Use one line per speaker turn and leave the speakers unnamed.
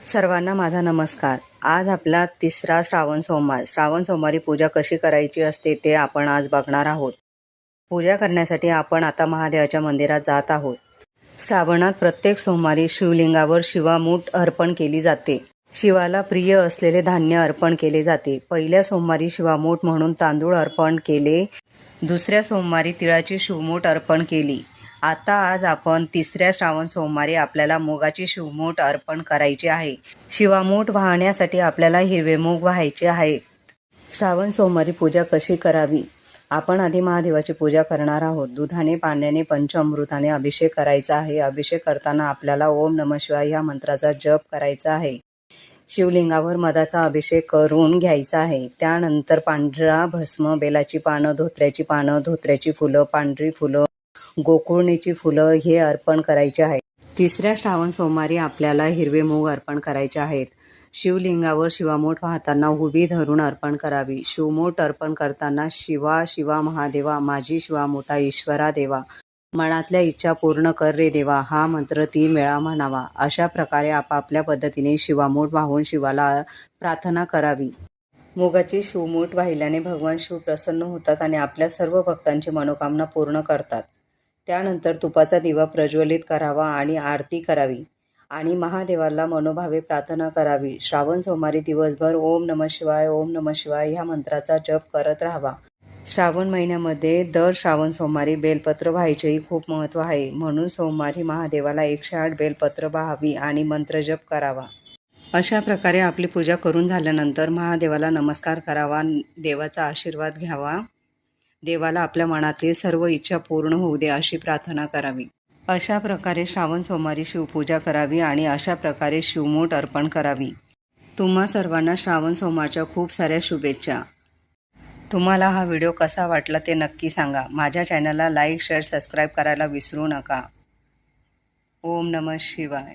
सर्वांना माझा नमस्कार। आज आपला तिसरा श्रावण सोमवार। श्रावण सोमवारी पूजा कशी करायची असते ते आपण आज बघणार आहोत। पूजा करण्यासाठी आपण आता महादेवाच्या मंदिरात जात आहोत। श्रावणात प्रत्येक सोमवारी शिवलिंगावर शिवामूठ अर्पण केली जाते। शिवाला प्रिय असलेले धान्य अर्पण केले जाते। पहिल्या सोमवारी शिवामूठ म्हणून तांदूळ अर्पण केले, दुसऱ्या सोमवारी तिळाची शिवमूठ अर्पण केली। आता आज आपण तिसऱ्या श्रावण सोमवारी आपल्याला मुगाची शिवमूठ अर्पण करायची आहे। शिवामूठ वाहण्यासाठी आपल्याला हिरवे मूग वाहायचे आहेत। श्रावण सोमवारी पूजा कशी करावी? आपण आधी महादेवाची पूजा करणार आहोत। दुधाने, पाण्याने, पंचामृताने अभिषेक करायचा आहे। अभिषेक करताना आपल्याला ओम नमः शिवाय या मंत्राचा जप करायचा आहे। शिवलिंगावर मधाचा अभिषेक करून घ्यायचा आहे। त्यानंतर पांढरा भस्म, बेलाची पानं, धोत्र्याची फुलं, पांढरी फुलं, गोकुळणीची फुलं हे अर्पण करायचे आहे। तिसऱ्या श्रावण सोमवारी आपल्याला हिरवे मूग अर्पण करायचे आहेत। शिवलिंगावर शिवामूठ वाहताना उभी धरून अर्पण करावी। शिवमूठ अर्पण करताना शिवा शिवा महादेवा, माझी शिवामूठा ईश्वरा देवा, मनातल्या इच्छा पूर्ण कर रे देवा हा मंत्र 3 वेळा म्हणावा। अशा प्रकारे आपापल्या पद्धतीने शिवामूठ वाहून शिवाला प्रार्थना करावी। मुगाची शिवमूठ वाहिल्याने भगवान शिव प्रसन्न होतात आणि आपल्या सर्व भक्तांची मनोकामना पूर्ण करतात। त्यानंतर तुपाचा दिवा प्रज्वलित करावा आणि आरती करावी आणि महादेवाला मनोभावे प्रार्थना करावी। श्रावण सोमवारी दिवसभर ओम नमः शिवाय, ओम नमः शिवाय ह्या मंत्राचा जप करत राहावा। श्रावण महिन्यामध्ये दर श्रावण सोमवारी बेलपत्र व्हायचेही खूप महत्त्व आहे। म्हणून सोमवारी महादेवाला 108 बेलपत्र व्हावी आणि मंत्रजप करावा। अशा प्रकारे आपली पूजा करून झाल्यानंतर महादेवाला नमस्कार करावा, देवाचा आशीर्वाद घ्यावा। देवाला आपल्या मनातील सर्व इच्छा पूर्ण होऊ दे अशी प्रार्थना करावी। अशा प्रकारे श्रावण सोमवारी शिवपूजा करावी आणि अशा प्रकारे शिवमूठ अर्पण करावी। तुम्हा सर्वांना श्रावण सोमवारच्या खूप साऱ्या शुभेच्छा। तुम्हाला हा व्हिडिओ कसा वाटला ते नक्की सांगा। माझ्या चॅनलला लाईक, शेअर, सबस्क्राईब करायला विसरू नका। ओम नमः शिवाय।